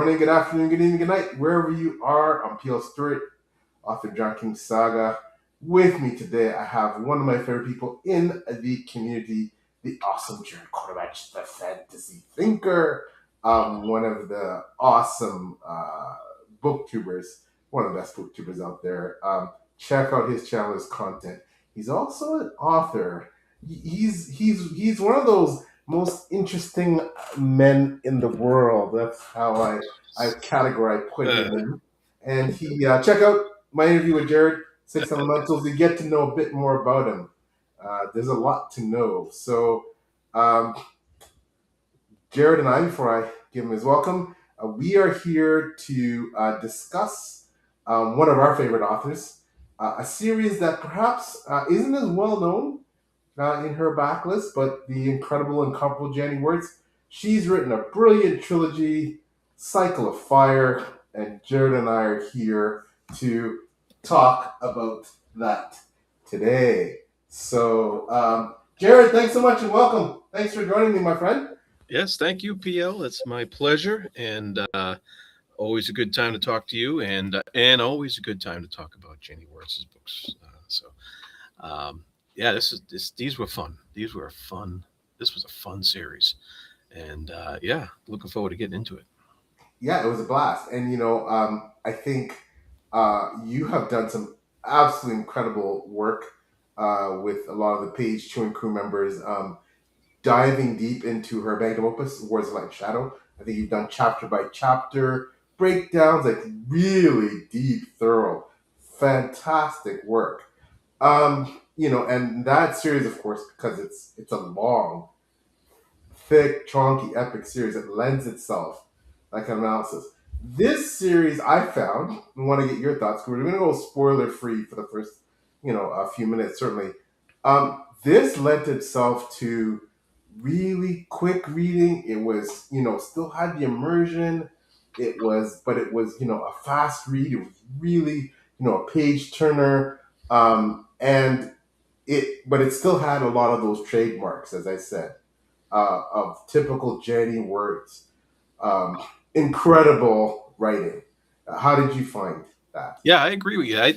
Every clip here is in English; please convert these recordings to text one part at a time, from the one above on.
morning, good afternoon, good evening, good night, wherever you are. I'm P.L. Stewart, author of John King Saga. With me today, I have one of my favorite people in the community, the awesome Jarrod I, the fantasy thinker, one of the awesome booktubers, one of the best booktubers out there. Check out his channel, his content. He's also an author. He's one of those most interesting men in the world. That's how I put him. And he check out my interview with Jarrod, Six Elementals. You get to know a bit more about him. There's a lot to know. So, um, Jarrod and I, before I give him his welcome, we are here to discuss one of our favorite authors, a series that perhaps isn't as well known in her backlist, but the incredible, incomparable Janny Wurts. She's written a brilliant trilogy, Cycle of Fire, and Jarrod and I are here to talk about that today. So, Jarrod, thanks so much and welcome. Thanks for joining me, my friend. Yes, thank you, PL. It's my pleasure, and always a good time to talk to you, and always a good time to talk about Janny Wurts' books. Yeah, these were fun. These were fun. This was a fun series, and yeah, looking forward to getting into it. Yeah, it was a blast. And, I think you have done some absolutely incredible work with a lot of the Page 2 and crew members, diving deep into her magnum opus, Wars of Light and Shadow. I think you've done chapter by chapter breakdowns, like really deep, thorough, fantastic work. And that series, of course, because it's a long, thick, chunky, epic series that lends itself like an analysis. This series I found, I want to get your thoughts. We're going to go spoiler free for the first, a few minutes, certainly. This lent itself to really quick reading. It was, still had the immersion. But it was, a fast read. It was really, a page turner. But it still had a lot of those trademarks, as I said, of typical Janny Wurts. Incredible writing. How did you find that? Yeah, I agree with you.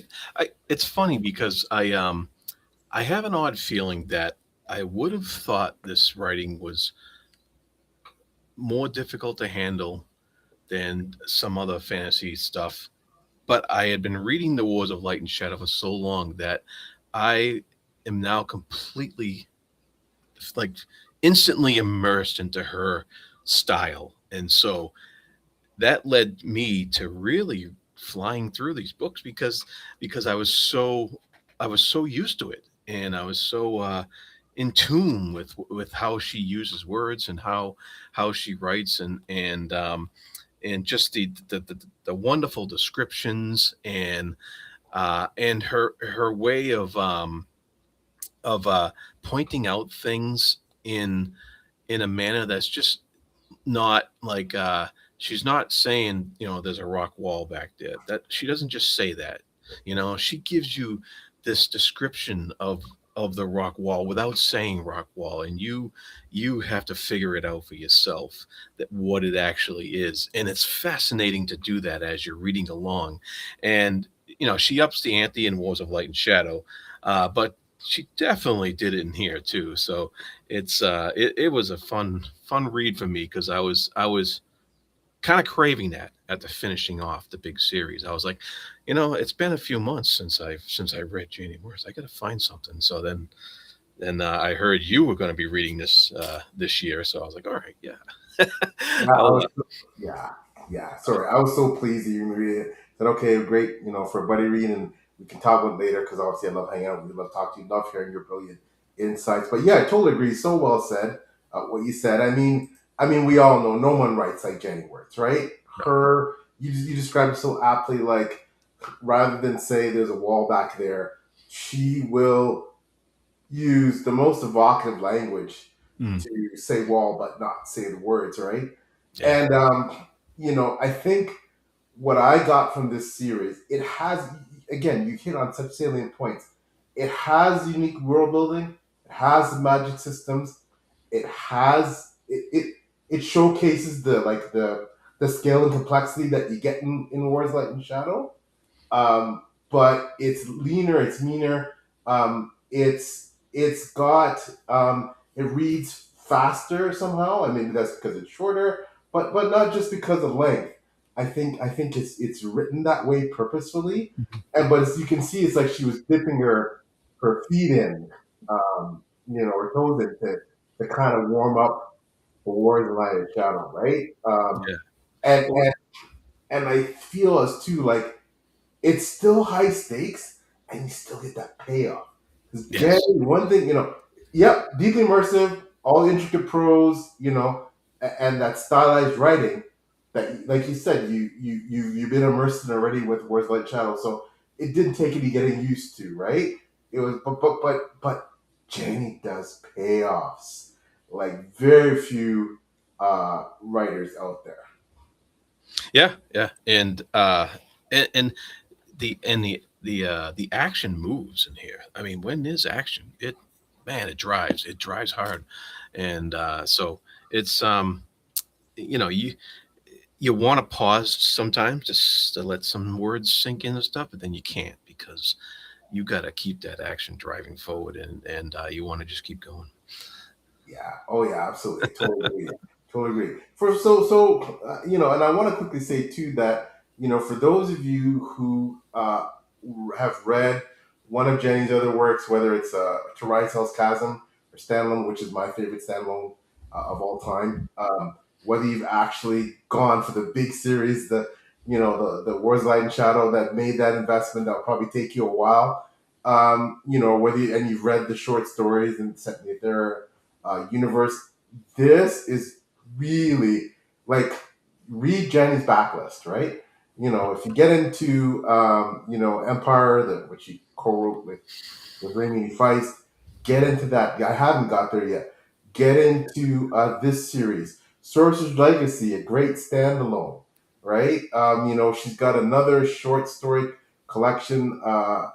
It's funny because I have an odd feeling that I would have thought this writing was more difficult to handle than some other fantasy stuff. But I had been reading the Wars of Light and Shadow for so long that I am now completely, like, instantly immersed into her style. And so that led me to really flying through these books because I was so used to it, and I was so in tune with how she uses words and how she writes, and just the wonderful descriptions, and her way of pointing out things in a manner that's just not like she's not saying, there's a rock wall back there. That she doesn't just say that. She gives you this description of the rock wall without saying rock wall, and you have to figure it out for yourself, that what it actually is. And it's fascinating to do that as you're reading along. And she ups the ante in Wars of Light and Shadow, but she definitely did it in here too. So it was a fun read for me, because I was kind of craving that at the finishing off the big series. I was like, it's been a few months since I read Janny Wurts. I got to find something. So then I heard you were going to be reading this year. So I was like, all right, yeah. Yeah, I I'll, was, yeah, yeah. Sorry, I was so pleased that you read it. Said, okay, great, for a buddy read, and we can talk about it later because obviously I love hanging out with you, love talking to you, love hearing your brilliant insights. But yeah, I totally agree. So well said. What you said. I mean, we all know no one writes like Janny Wurts, right? You described it so aptly. Like, rather than say there's a wall back there, she will use the most evocative language Mm, to say wall but not say the words, right? yeah. And I think what I got from this series, it has, again, you hit on such salient points. It has unique world building, it has magic systems, it has it showcases the the scale and complexity that you get in Wars Light and Shadow. But it's leaner, it's meaner. It's got it reads faster somehow. I mean that's because it's shorter, but not just because of length. I think it's written that way purposefully, and but as you can see, it's like she was dipping her feet in, her toes in to kind of warm up for Wars of Light and Shadow, right? Yeah. And Well, and and I feel as too like it's still high stakes and you still get that payoff. Because yes. generally, one thing, yep, deeply immersive, all the intricate prose, and that stylized writing that, like you said, you've been immersed in already with Words Like Shadow, so it didn't take any getting used to, right? It was, but Janny does payoffs like very few writers out there. Yeah, yeah, and the action moves in here. I mean, when there's action, it man, it drives hard, and so it's you want to pause sometimes just to let some words sink in and stuff, but then you can't because you got to keep that action driving forward, and you want to just keep going. Yeah. Oh, yeah. Absolutely. Totally agree. Totally agree. So, and I want to quickly say too that for those of you who have read one of Jenny's other works, whether it's To Rise Hell's Chasm or Standalone, which is my favorite standalone of all time, whether you've actually gone for the big series, the Wars Light and Shadow that made that investment, that'll probably take you a while. Whether and you've read the short stories and set there universe. This is really like read Jenny's backlist, right? If you get into Empire, which he co-wrote with Raimi Feist, get into that. I haven't got there yet. Get into this series, Sorcerer's Legacy, a great standalone, right? She's got another short story collection. I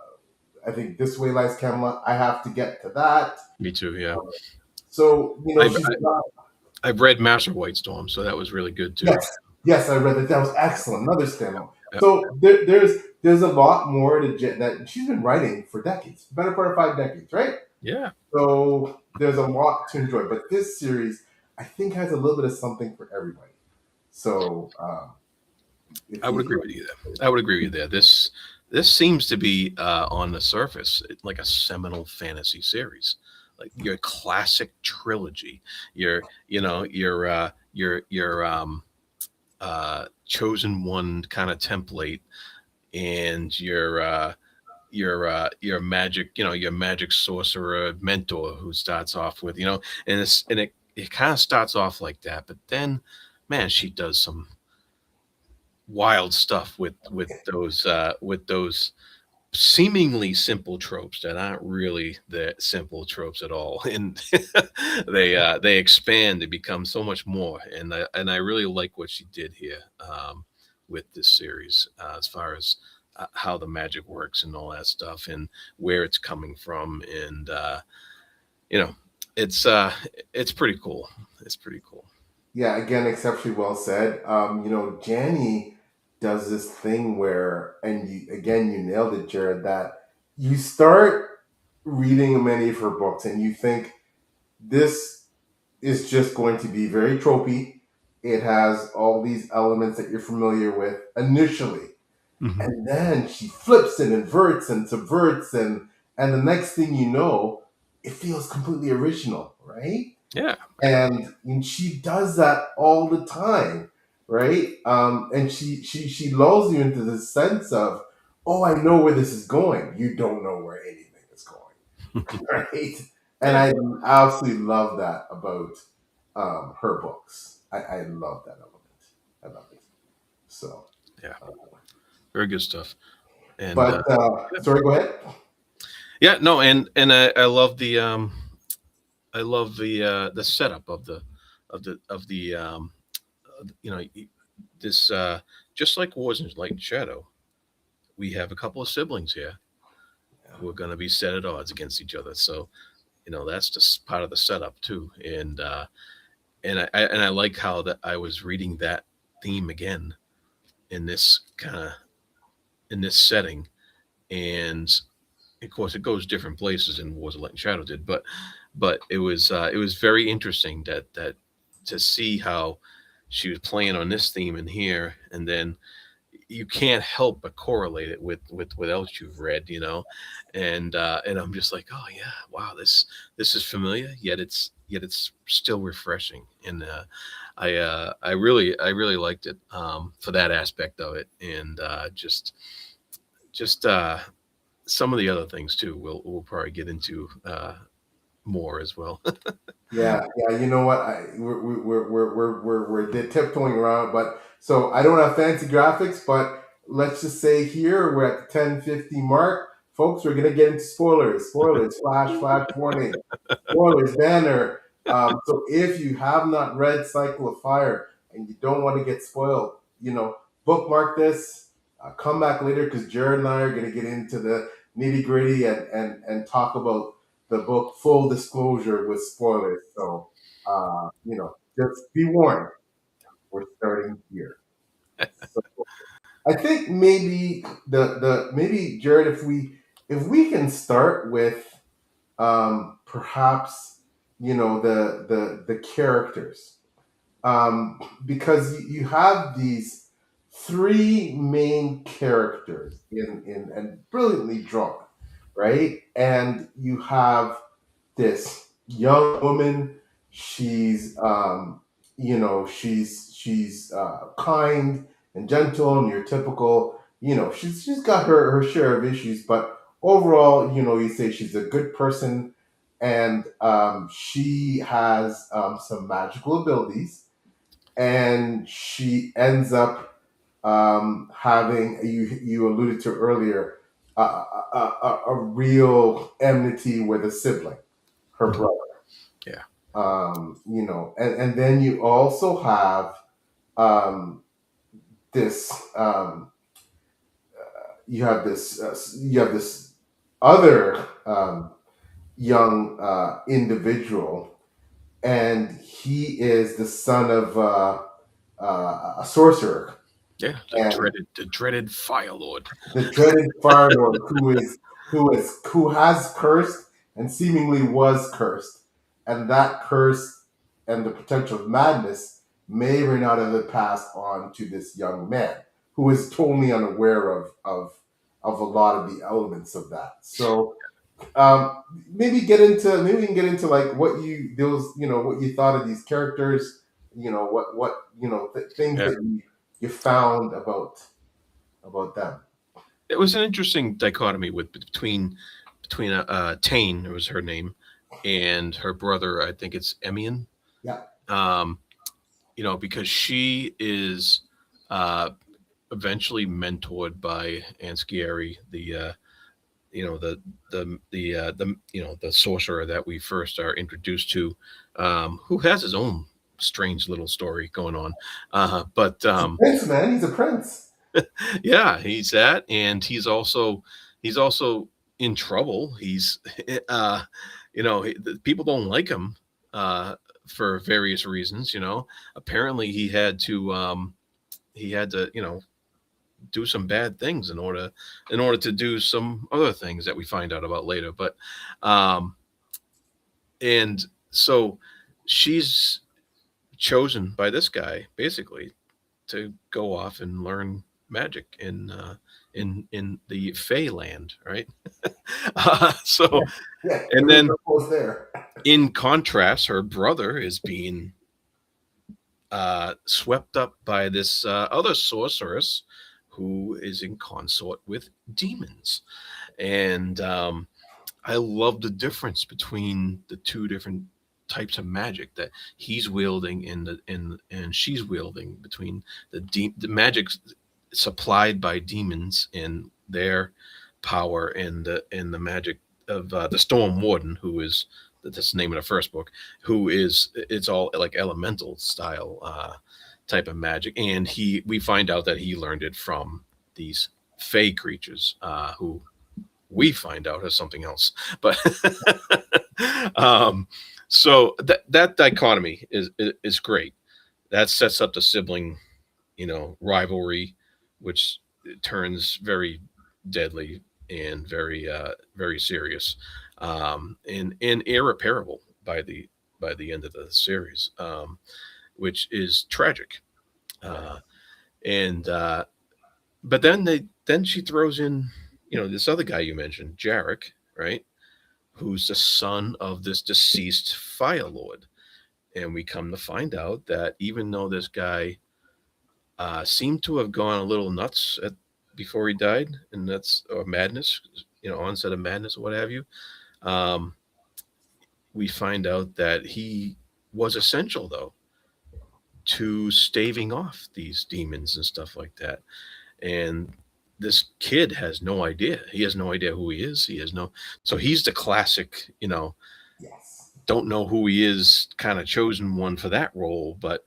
think This Way Lies Camelot. I have to get to that. Me too. Yeah, So I've she's got. I've read Master White Storm, so that was really good too. Yes, yes, I read that. That was excellent. Another standalone. Yeah, So there's a lot more to that she's been writing for decades, better part of 5 decades, right? yeah, So there's a lot to enjoy. But this series, I think, has a little bit of something for everybody. So I would agree with you there. I would agree with you there. This seems to be on the surface like a seminal fantasy series, like your classic trilogy, your chosen one kind of template, and your magic, your magic sorcerer mentor who starts off with, and it kind of starts off like that, but then, man, she does some wild stuff with those seemingly simple tropes that aren't really the simple tropes at all, and they expand, they become so much more, and I really like what she did here, with this series, as far as how the magic works and all that stuff, and where it's coming from, and you know it's uh it's pretty cool. It's pretty cool. yeah, again, exceptionally well said. Janny does this thing where, and you nailed it, Jared. That you start reading many of her books, and you think this is just going to be very tropey. It has all these elements that you're familiar with initially, Hmm. and then she flips and inverts and subverts, and the next thing you know, it feels completely original, right? Yeah, And she does that all the time, right? And she lulls you into this sense of, oh, I know where this is going. You don't know where anything is going, right? And yeah, I absolutely love that about her books. I love that element. I love it. So, yeah, uh, very good stuff. And but sorry, go ahead. yeah, no, and I love the setup of the this, just like Wars and Light and Shadow, we have a couple of siblings here who are going to be set at odds against each other. So that's just part of the setup too. And I like how that I was reading that theme again in this kind of in this setting, and of course it goes different places in Wars of Light and Shadow did, but it was very interesting that to see how she was playing on this theme in here, and then you can't help but correlate it with what else you've read, you know, and I'm just like, oh yeah, wow, this is familiar, yet it's still refreshing, and I really liked it for that aspect of it, and just some of the other things too. We'll probably get into more as well. Yeah, yeah. You know what? We're tiptoeing around, but so I don't have fancy graphics, but let's just say here we're at the 10:50 mark, folks. We're gonna get into spoilers. Spoilers. Flash warning. Spoilers. Banner. So if you have not read Cycle of Fire and you don't want to get spoiled, bookmark this. Come back later because Jared and I are gonna get into the nitty gritty and talk about the book full disclosure with spoilers. So, just be warned, we're starting here. So I think maybe maybe Jared, if we can start with perhaps the characters, because you have these three main characters in and brilliantly drawn, right? And you have this young woman. She's she's kind and gentle, and your typical, she's got her share of issues, but overall, you say she's a good person, and she has some magical abilities, and she ends up having, you alluded to earlier, a real enmity with a sibling, her Mhm. brother. Yeah, And then you also have um, this you have this other young individual, and he is the son of a sorcerer, yeah, and the dreaded Fire Lord. the dreaded Fire Lord, who has cursed and seemingly was cursed, and that curse and the potential of madness may or may not have been passed on to this young man, who is totally unaware of a lot of the elements of that. So um, maybe we can get into like what you thought of these characters, things Yeah, that you found about them. it was an interesting dichotomy with between Tane, was her name, and her brother. I think it's Emian. Yeah. Um, because she is uh, eventually mentored by Anscieri, the sorcerer that we first are introduced to, who has his own strange little story going on. But He's a prince, man. He's a prince. yeah, he's that, and he's also in trouble. He's people don't like him uh, for various reasons. Apparently he had to do some bad things in order to do some other things that we find out about later. But um, and so she's chosen by this guy basically to go off and learn magic in the Fey land, right? So, Yeah, yeah. and There is then no post there. in contrast, her brother is being swept up by this other sorceress who is in consort with demons, and I love the difference between the two different types of magic that he's wielding and she's wielding, between the magic supplied by demons and their power, and the magic of the Storm Warden, who is that's the name of the first book, who is it's all like elemental style type of magic, and we find out that he learned it from these fey creatures, who we find out as something else. But um, so that dichotomy is great. That sets up the sibling rivalry, which turns very deadly and very serious, and irreparable by the end of the series, which is tragic. Uh, Yes. and But then she throws in, this other guy you mentioned, Jarek, right? Who's the son of this deceased Fire Lord. And we come to find out that even though this guy seemed to have gone a little nuts before he died, and that's or madness, onset of madness or what have you, um, we find out that he was essential though to staving off these demons and stuff like that. And this kid has no idea. He has no idea who he is. He has no. So he's the classic, Yes. don't know who he is, kind of chosen one for that role. But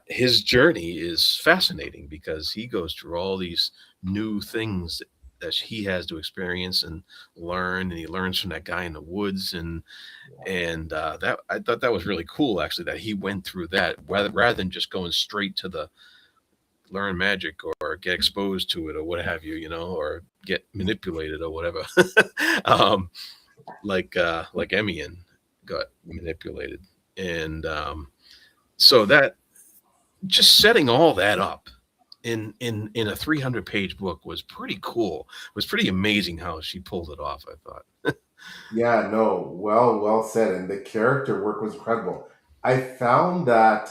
his journey is fascinating because he goes through all these new things that he has to experience and learn, and he learns from that guy in the woods, and that I thought that was really cool actually that he went through that rather than just going straight to the learn magic or get exposed to it or what have you, or get manipulated or whatever. um, like Emian got manipulated, and so that just setting all that up in a 300-page book was pretty cool. It was pretty amazing how she pulled it off. I thought. Yeah, no, well said. And the character work was incredible. I found that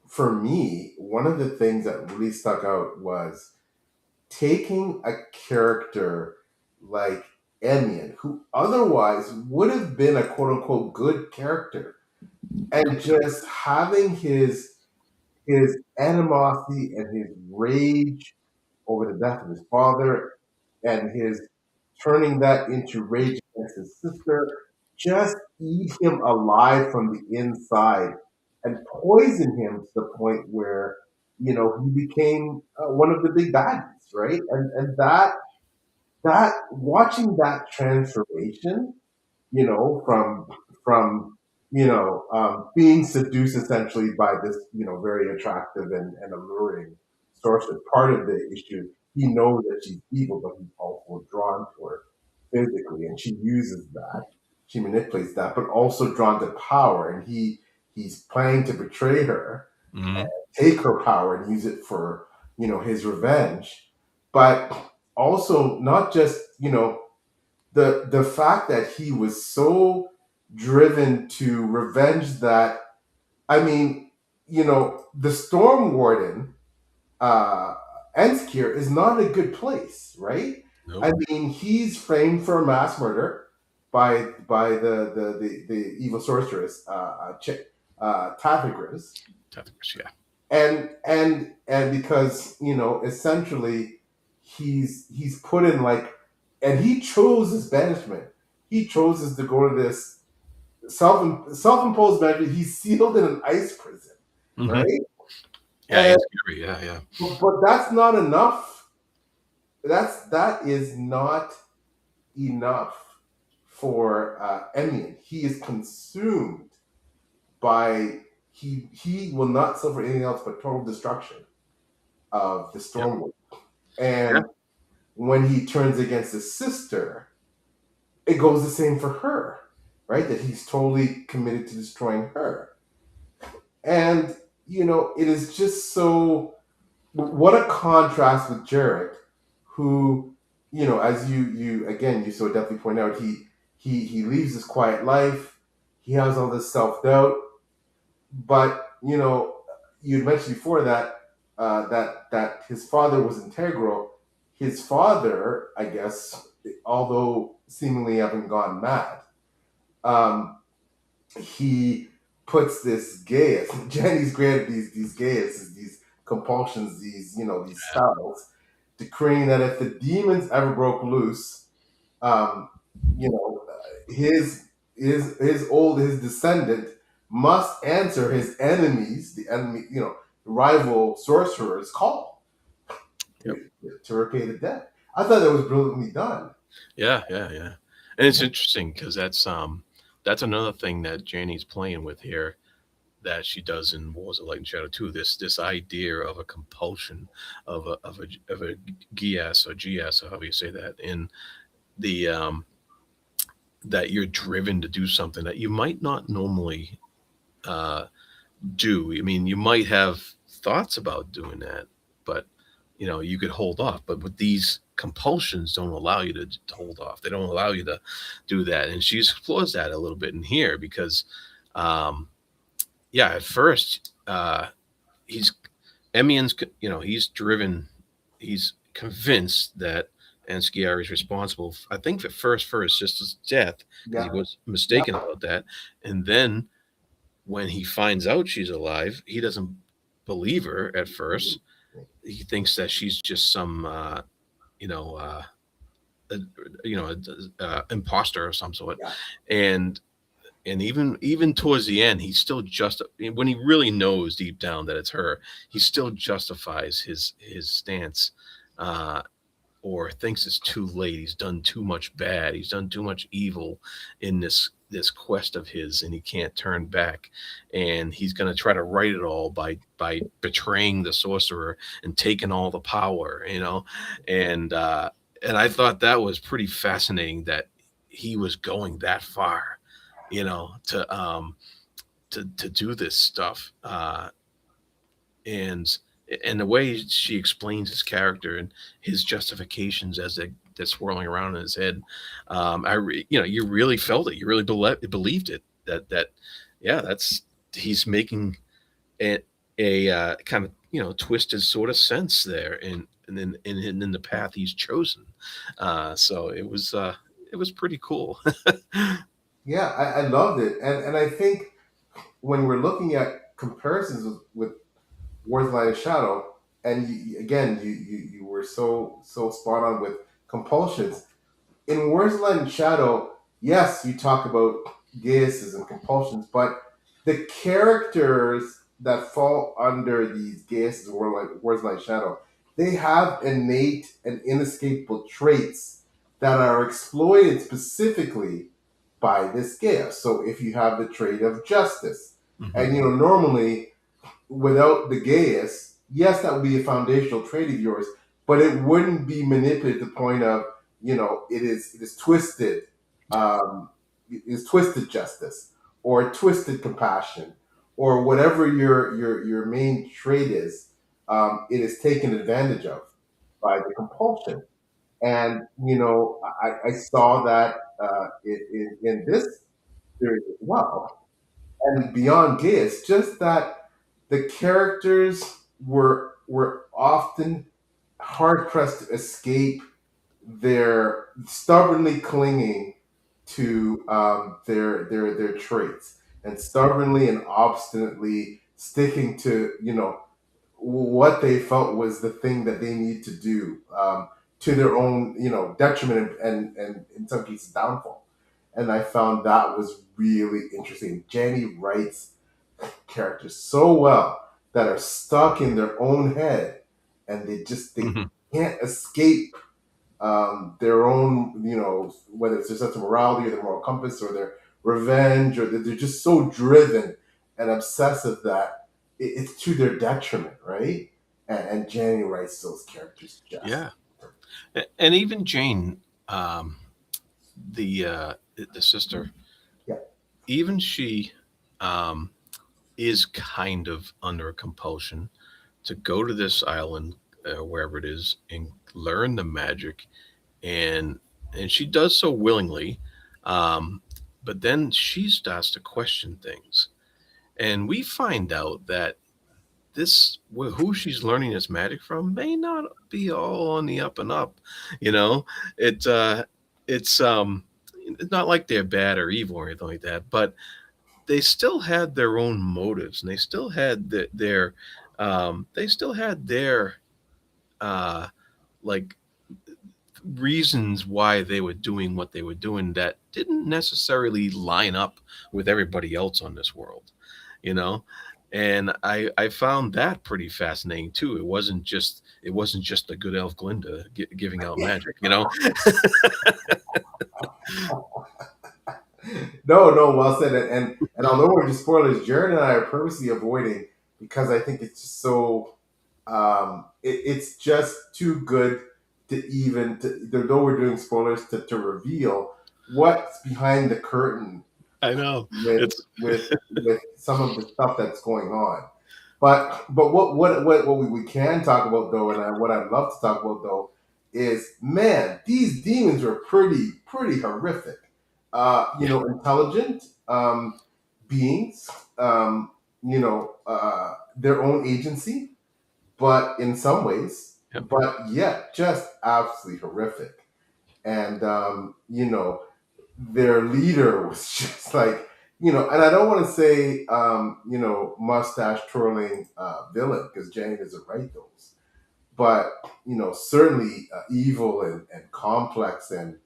for me, one of the things that really stuck out was taking a character like Emion, who otherwise would have been a quote unquote good character, and just having his animosity and his rage over the death of his father and his turning that into rage against his sister, just eat him alive from the inside and poison him to the point where he became one of the big baddies, right? And that watching that transformation, from being seduced essentially by this very attractive and alluring sorceress. Part of the issue, he knows that she's evil, but he's also drawn to her physically, and she uses that. She manipulates that, but also drawn to power, and he's planning to betray her, Hmm. take her power, and use it for his revenge, but also not just the fact that he was so driven to revenge that, I mean, the Storm Warden, uh Enskir, is not a good place, right? I Nope. mean, he's framed for mass murder by the evil sorceress, Tathagris, Yeah. and because essentially he's put in, like, and he chose his banishment. He chooses to go to this self-imposed banishment. He's sealed in an ice prison, Hmm. right? Yeah, And he's scary. Yeah, yeah. but that's not enough. That is not enough for Emion. He is consumed by, he will not suffer anything else but total destruction of the Yep. Stormwood. Yeah. And when he turns against his sister, it goes the same for her, right? That he's totally committed to destroying her. And, it is just so, what a contrast with Jarrett, who, as you again, you so definitely point out, he leaves his quiet life. He has all this self doubt, but you mentioned before that that his father was integral. His father, I guess, although seemingly having gone mad, um, he puts this gaius. Jenny's granted these gaius, these compulsions, these spells, decreeing that if the demons ever broke loose, um, you know, his descendant must answer his enemies, the enemy, rival sorcerer's call Yep. to repay the debt. I thought that was brilliantly done. Yeah, yeah, yeah. And it's interesting because that's another thing that Janny's playing with here that she does in Wars of Light and Shadow too. This idea of a compulsion of a GS or GS, or however you say that, in the that you're driven to do something that you might not normally uh, do. I mean, you might have thoughts about doing that, but you could hold off. But with these compulsions, don't allow you to hold off. They don't allow you to do that. And she explores that a little bit in here because, um, yeah, at first, he's Emian's, he's driven, he's convinced that Anskiar is responsible, I think, at first for his sister's death because he Yeah. was Yeah. mistaken about that. And then when he finds out she's alive, he doesn't believe her at first. He thinks that she's just some, you know, a, imposter of some sort, Yeah. and even towards the end, he still just when he really knows deep down that it's her, he still justifies his stance, uh, or thinks it's too late. He's done too much bad. He's done too much evil in this quest of his, and he can't turn back. And he's going to try to right it all by betraying the sorcerer and taking all the power. And and I thought that was pretty fascinating that he was going that far, to do this stuff. And the way she explains his character and his justifications as they're swirling around in his head, you really felt it. You really believed it. That yeah, that's he's making a, a kind of twisted sort of sense there, and in the path he's chosen. So it was pretty cool. Yeah, I loved it, and I think when we're looking at comparisons with Wars of Light and Shadow, and again, you were so spot on with compulsions. In Wars of Light and Shadow, yes, you talk about gaises and compulsions, but the characters that fall under these gaises in Wars of Light and Shadow, they have innate and inescapable traits that are exploited specifically by this gaius. So if you have the trait of justice, and normally without the gaius, yes, that would be a foundational trait of yours, but it wouldn't be manipulated to the point of it is twisted, um, is twisted justice or twisted compassion or whatever your main trait is. It is taken advantage of by the compulsion, and I saw that in this series as well. And beyond gay, it's just that the characters were often hard pressed to escape their stubbornly clinging to their traits and stubbornly and obstinately sticking to what they felt was the thing that they need to do, to their own detriment and in some cases downfall. And I found that was really interesting. Janny writes characters so well that are stuck in their own head, and they Mhm. can't escape their own, whether it's their sense of morality or their moral compass or their revenge, or they're just so driven and obsessive that it's to their detriment, right? And Janny writes those characters just. Yeah. And even Jane, um, the sister, Yeah. even she, um, is kind of under a compulsion to go to this island, wherever it is, and learn the magic, and and she does so willingly. Um, but then she starts to question things, and we find out that who she's learning this magic from may not be all on the up and up. You know, it it's not like they're bad or evil or anything like that, but they still had their own motives, and they still had their uh, like reasons why they were doing what they were doing that didn't necessarily line up with everybody else on this world, you know. And I found that pretty fascinating too. It wasn't just the good elf Glinda giving out magic, you know. No, no, well said. And although we're just spoilers, Jared and I are purposely avoiding because I think it's just so it's just too good to even to though we're doing spoilers to reveal what's behind the curtain I know with it's with some of the stuff that's going on. But what we can talk about though, and what I'd love to talk about though, is man, these demons are pretty horrific. You yeah, know, intelligent beings. You know, their own agency, but in some ways, yeah, but yet just absolutely horrific. And you know, their leader was just like, you know, and I don't want to say, you know, mustache twirling villain because Janny doesn't write those, but you know, certainly evil and complex and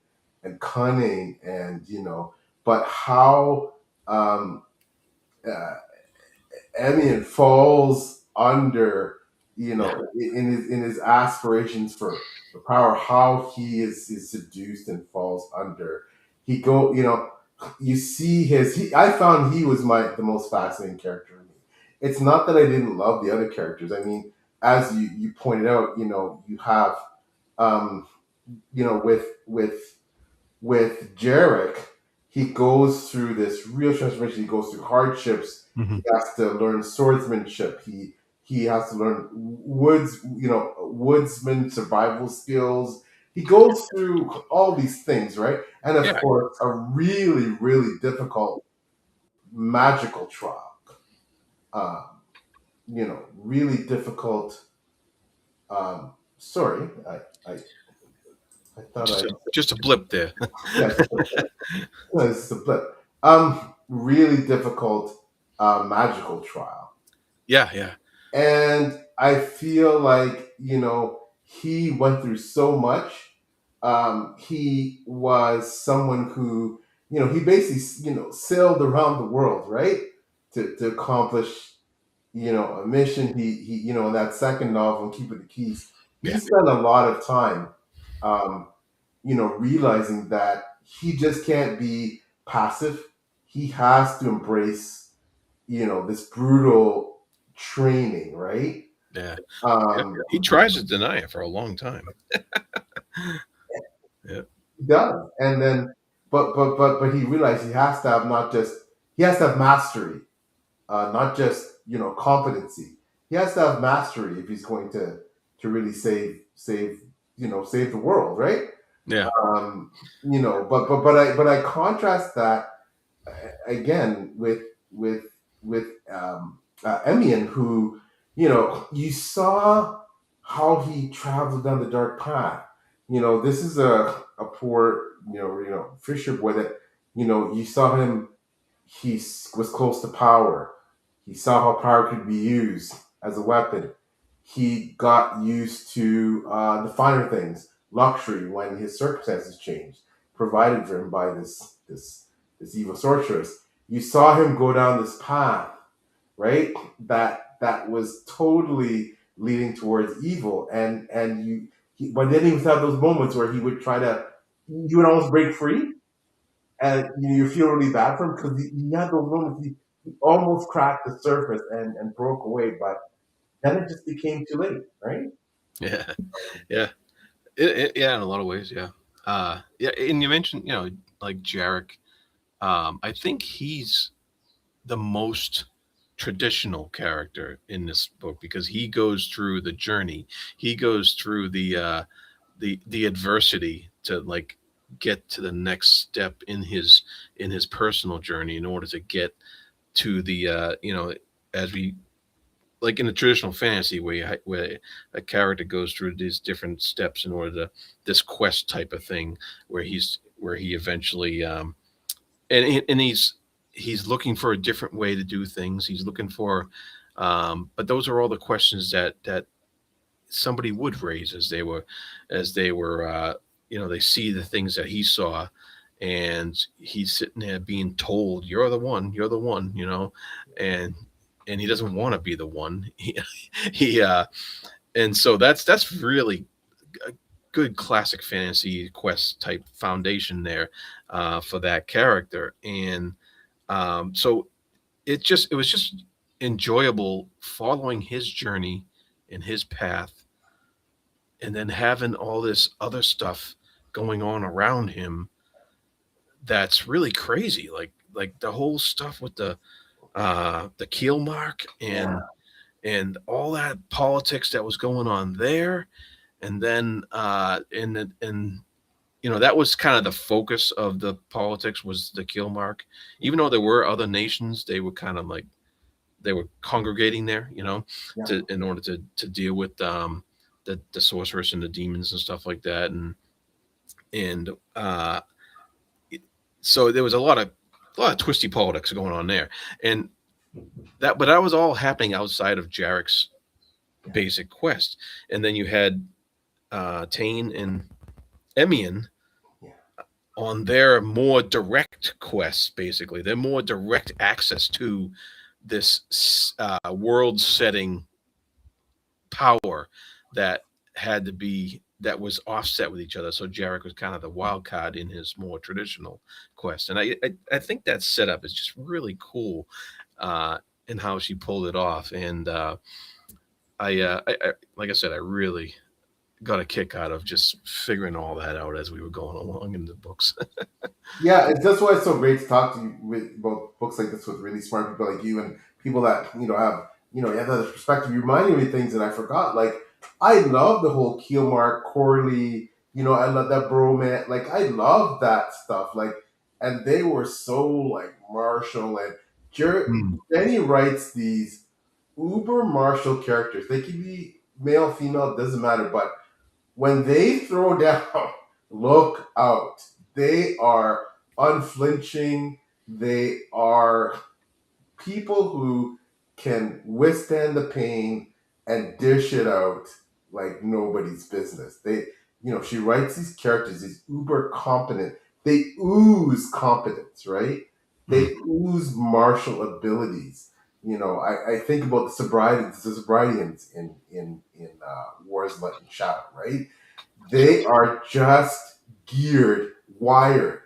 cunning, and you know, but how um, uh, Emion falls under, you yeah, know, in his aspirations for power, how he is seduced and falls under. He go, you know, you see his. I found he was the most fascinating character to me. It's not that I didn't love the other characters. I mean, as you pointed out, you know, you have, um, you know, with Jarek, he goes through this real transformation. He goes through hardships. He hmm has to learn swordsmanship. He has to learn woodsman survival skills. He goes through all these things, right? And of yeah, course, a really difficult magical trial. Um, you know, really difficult. Sorry, I thought I just a blip there. yeah, it's a blip. Really difficult magical trial. Yeah, yeah, And I feel like, you know, he went through so much. He was someone who, you know, he basically, you know, sailed around the world, right? To accomplish, you know, a mission. You know, in that second novel, Keeper of the Keys, he yeah, spent a lot of time, um, you know, realizing that he just can't be passive. He has to embrace, you know, this brutal training, right? yeah, yeah. Um, He tries to deny it for a long time. Yeah, he does, and then, but he realized he has to have not just he has to have mastery, not just you know competency. He has to have mastery if he's going to really save you know save the world, right? yeah, Um, you know, but I contrast that again with with Emion, who you know you saw how he traveled down the dark path. You know, this is a poor you know fisher boy that you know you saw him. He was close to power. He saw how power could be used as a weapon. He got used to the finer things, luxury, when his circumstances changed, provided for him by this evil sorceress. You saw him go down this path, right? That was totally leading towards evil, and but then he would have those moments where he would try to, you would almost break free, and you feel really bad for him because he had those moments. He almost cracked the surface and broke away, but then it just became too late, right? yeah, yeah. Yeah, in a lot of ways, yeah. Yeah, and you mentioned, like Jarek. I think he's the most traditional character in this book because he goes through the journey. He goes through the adversity to like get to the next step in his personal journey in order to get to the as we like in a traditional fantasy where a character goes through these different steps in order to this quest type of thing where he eventually and he's looking for a different way to do things. He's looking for but those are all the questions that somebody would raise as they were they see the things that he saw, and he's sitting there being told you're the one, and he doesn't want to be the one. He and so that's really good classic fantasy quest type foundation there for that character. And so it was just enjoyable following his journey and his path, and then having all this other stuff going on around him that's really crazy, like the whole stuff with the keel mark Yeah. and all that politics that was going on there. And then and that was kind of the focus of the politics, was the keel mark. Even though there were other nations, they were kind of like they were congregating there, Yeah. to in order to deal with the sorceress and the demons and stuff like that. And so there was a lot of twisty politics going on there. And but that was all happening outside of Jarek's Yeah. basic quest. And then you had Tane and Emion Yeah. on their more direct quests. Basically, their more direct access to this world setting power that that was offset with each other. So Jarek was kind of the wild card in his more traditional quest. And I think that setup is just really cool, in how she pulled it off. And I like I said, I really got a kick out of just figuring all that out as we were going along in the books. Yeah, it's that's why it's so great to talk to you with about books like this with really smart people like you and people that have you have that perspective. You reminded me of things that I forgot. Like I love the whole Keelmark Corley. I love that bromance. Like I love that stuff. Like and they were so like martial and Hmm. Jenny writes these uber martial characters. They can be male, female, doesn't matter, but when they throw down, look out. They are unflinching. They are people who can withstand the pain and dish it out like nobody's business. She writes these characters, these uber competent. They ooze competence, right? Hmm. They ooze martial abilities. I think about the sobrietians in Wars Light and Shadow, right? They are just geared, wired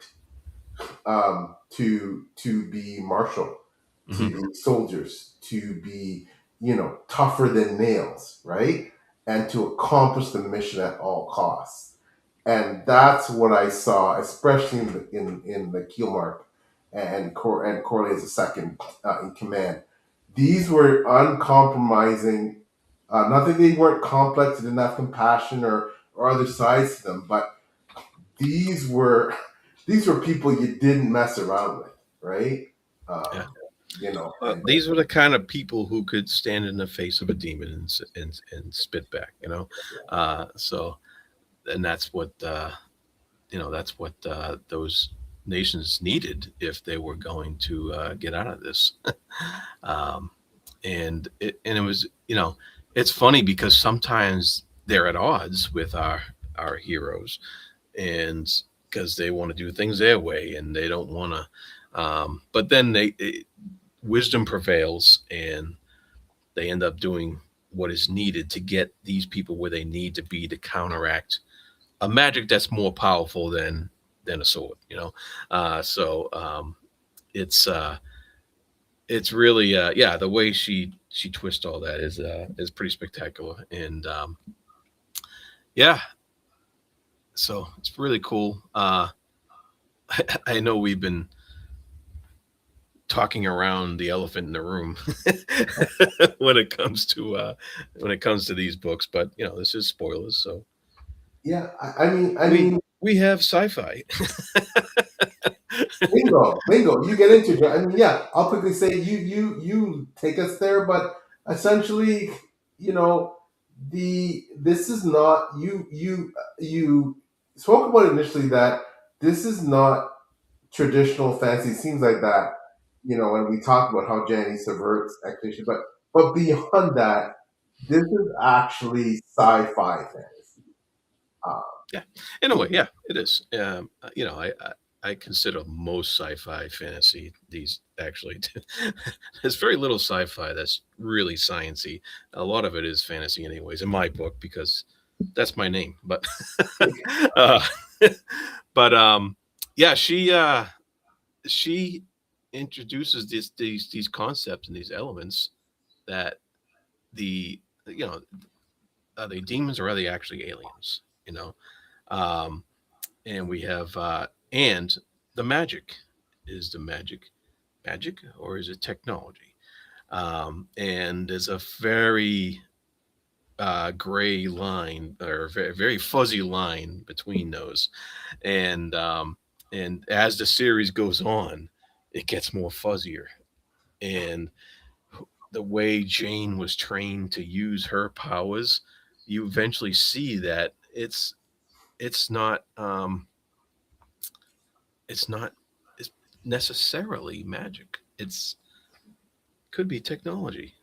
to be martial, to Hmm. be soldiers, to be tougher than nails, right? And to accomplish the mission at all costs. And that's what I saw, especially in the Keelmark and Corley as a second in command. These were uncompromising. Not that they weren't complex, didn't have compassion or other sides to them, but these were these were people you didn't mess around with, right? Yeah. Um, and These were the kind of people who could stand in the face of a demon and spit back, so, and that's what those nations needed if they were going to get out of this. um, and it was, it's funny because sometimes they're at odds with our heroes, and because they want to do things their way and they don't want to, but then wisdom prevails, and they end up doing what is needed to get these people where they need to be to counteract a magic that's more powerful than a sword. So it's it's really, yeah, the way she twists all that is pretty spectacular. And yeah, so it's really cool. I know we've been talking around the elephant in the room when it comes to these books, but this is spoilers, so yeah, I we mean, we have sci-fi. bingo, bingo. You get into it. I mean, yeah. I'll quickly say you take us there, but essentially, you know, this is not you spoke about initially that this is not traditional fantasy. It seems like that, and we talked about how Janny subverts expectations, but beyond that, this is actually sci-fi fantasy. Uh, Yeah, in a way, yeah, it is. I consider most sci-fi fantasy these actually. There's very little sci-fi that's really sciency. A lot of it is fantasy, anyways, in my book, because That's my name, but uh, but yeah, she introduces these concepts and these elements that the you know are they demons or are they actually aliens? You know, um, and we have and the magic is the magic or is it technology? And there's a very gray line or very fuzzy line between those, and as the series goes on, it gets more fuzzier, and the way Jane was trained to use her powers, you eventually see that it's not it's not it's necessarily magic. It's could be technology,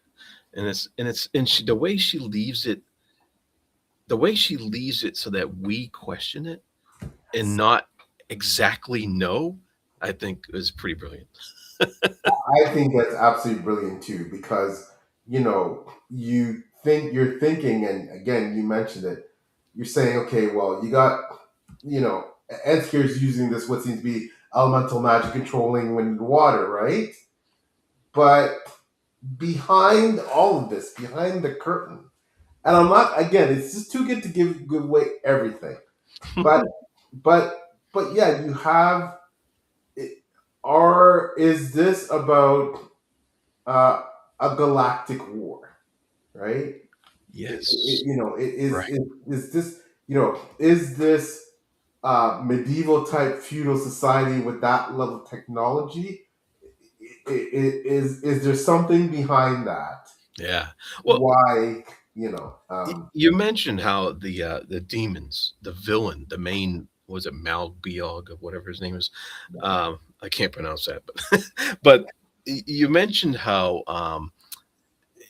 the way she leaves it, so that we question it and not exactly know, I think is pretty brilliant. I think that's absolutely brilliant too, because you're thinking, and again, you mentioned it. You're saying, okay, well, you got, Enskier's using this what seems to be elemental magic controlling wind and water, right? But behind all of this, behind the curtain, and I'm not, again, it's just too good to give away everything. But but but yeah, you have it. Are Is this about uh, a galactic war, right? Yes, right. Is this, is this medieval type feudal society with that level of technology? Is there something behind that? Yeah. Well, Why, you mentioned how the demons, the villain, the main, was it Malbiog or whatever his name is? I can't pronounce that, but you mentioned how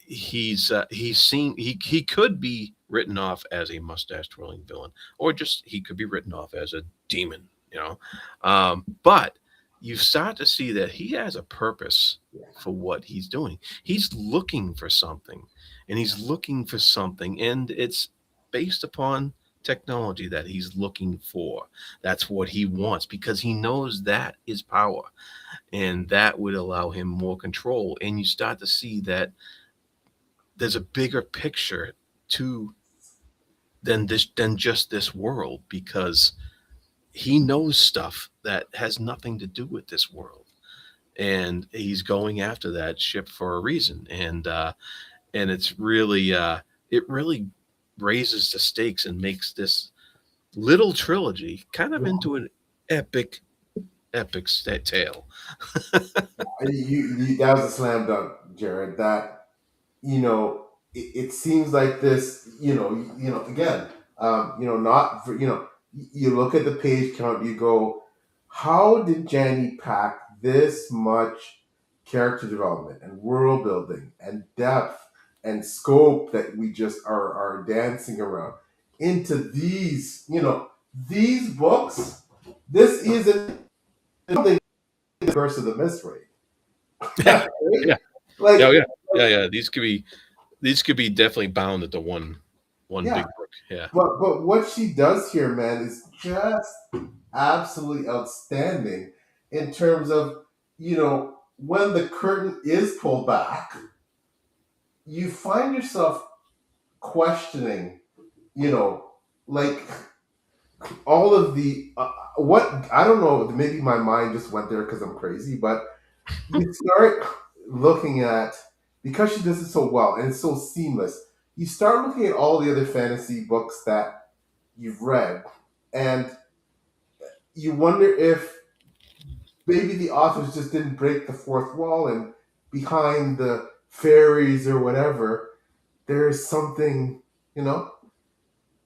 he's seen he could be written off as a mustache twirling villain, or just he could be written off as a demon, but you start to see that he has a purpose yeah, for what he's doing. He's looking for something, and it's based upon technology that he's looking for. That's what he wants because he knows that is power, and that would allow him more control. And you start to see that there's a bigger picture to than just this world, because he knows stuff that has nothing to do with this world, and he's going after that ship for a reason. And it really raises the stakes and makes this little trilogy kind of into an epic tale. that was a slam dunk, Jared. That, it seems like this, again, not for, you look at the page count, you go, how did Janny pack this much character development and world building and depth and scope that we just are dancing around into these books? This isn't something the Curse of the Mist, right? Yeah, Like, yeah, yeah, yeah. These could be definitely bound into one yeah. big book. Yeah, But what she does here, man, is just absolutely outstanding in terms of, when the curtain is pulled back, you find yourself questioning, you know, like all of the what I don't know. Maybe my mind just went there because I'm crazy, but you start looking at, because she does it so well and it's so seamless. You start looking at all the other fantasy books that you've read, and you wonder if maybe the authors just didn't break the fourth wall, and behind the fairies or whatever, there is something, you know,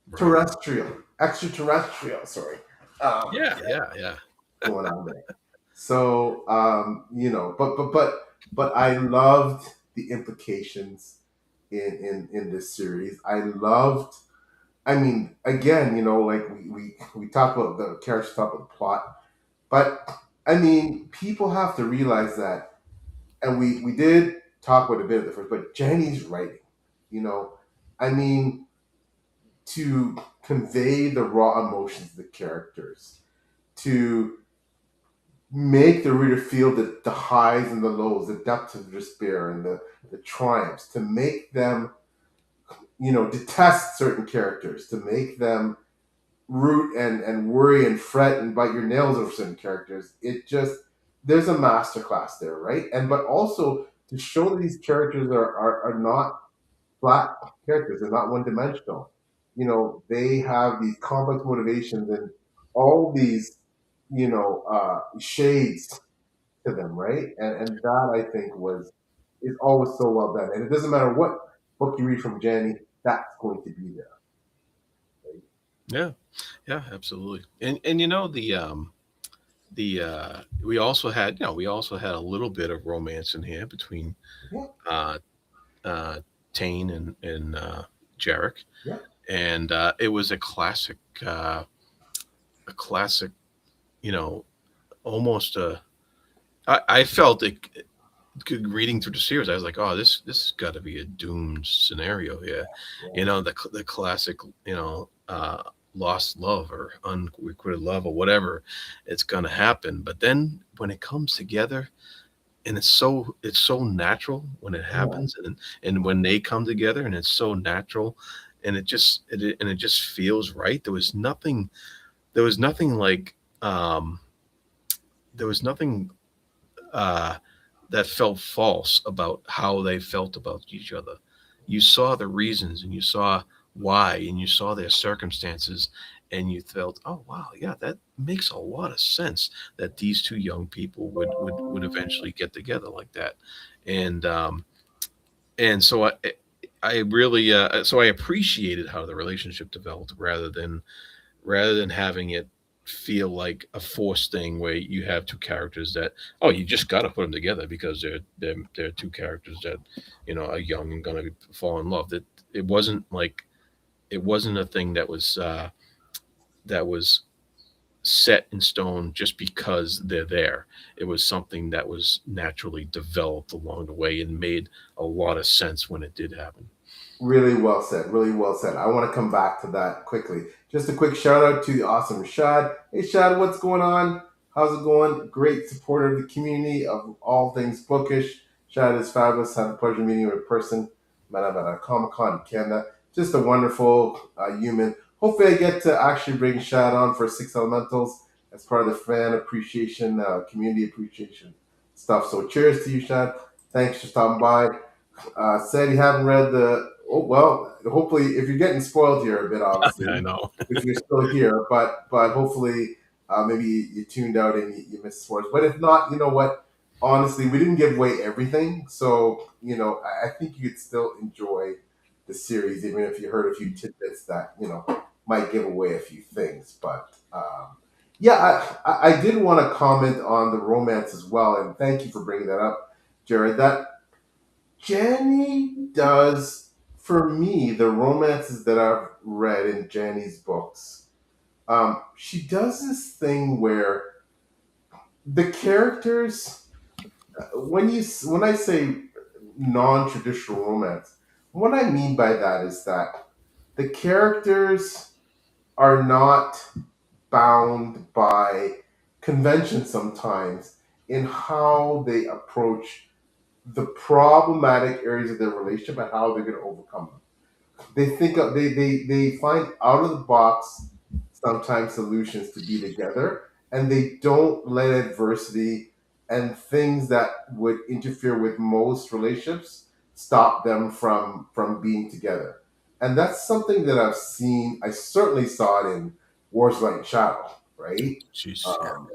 right. terrestrial, extraterrestrial. Sorry, Yeah, yeah, yeah. going on there. So, but I loved the implications in this series. I loved. I mean, again, like we talk about the characters, talk about the plot, but I mean, people have to realize that, and we did talk about it a bit at the first, but Jenny's writing, you know, I mean, to convey the raw emotions of the characters, to make the reader feel the highs and the lows, the depths of despair and the triumphs, to make them, detest certain characters, to make them root and worry and fret and bite your nails over certain characters. It just, there's a masterclass there, right? And but also to show that these characters are not flat characters, they're not one dimensional. They have these complex motivations and all these, shades to them, right? And that I think is always so well done. And it doesn't matter what book you read from Janny, that's going to be there. Right? Yeah, yeah, absolutely. And the we also had we also had a little bit of romance in here between Yeah, uh uh Tane and Jarek, yeah, and it was a classic, you know, almost a. I felt it reading through the series. I was like, oh, this has got to be a doomed scenario here, yeah. the classic, lost love or unrequited love or whatever, it's gonna happen. But then when it comes together, and it's so natural when it Yeah. happens, and when they come together, and it's so natural, and it just feels right. There was nothing like there was nothing uh, that felt false about how they felt about each other. You saw the reasons, and you saw why, and you saw their circumstances, and you felt, oh wow, yeah, that makes a lot of sense that these two young people would eventually get together like that, and so I really so I appreciated how the relationship developed rather than having it feel like a forced thing where you have two characters that, oh, you just got to put them together because they're two characters that are young and gonna fall in love. That it wasn't like it wasn't a thing that was set in stone just because they're there. It was something that was naturally developed along the way and made a lot of sense when it did happen. Really well said. Really well said. I want to come back to that quickly. Just a quick shout out to the awesome Shad. Hey Shad, what's going on? How's it going? Great supporter of the community of all things bookish. Shad is fabulous. Had the pleasure of meeting you in person. Met him at a Comic Con in Canada. Just a wonderful human. Hopefully, I get to actually bring Shad on for Six Elementals as part of the fan appreciation, community appreciation stuff. So, cheers to you, Shad. Thanks for stopping by. Said you haven't read the. Oh well, hopefully, if you're getting spoiled here a bit, I obviously, know. if you're still here, but hopefully, maybe you tuned out and you missed sports. But if not, you know what? Honestly, we didn't give away everything, so I think you could still enjoy the series, even if you heard a few tidbits that might give away a few things. But yeah, I did want to comment on the romance as well, and thank you for bringing that up, Jared. That Janny does, for me, the romances that I've read in Janny's books. She does this thing where the characters, when I say non-traditional romance, what I mean by that is that the characters are not bound by convention sometimes in how they approach the problematic areas of their relationship and how they're going to overcome them. They find out of the box sometimes solutions to be together, and they don't let adversity and things that would interfere with most relationships stop them from being together. And that's something that I've seen. I certainly saw it in Wars Light and Shadow, right? Jeez, yeah. um,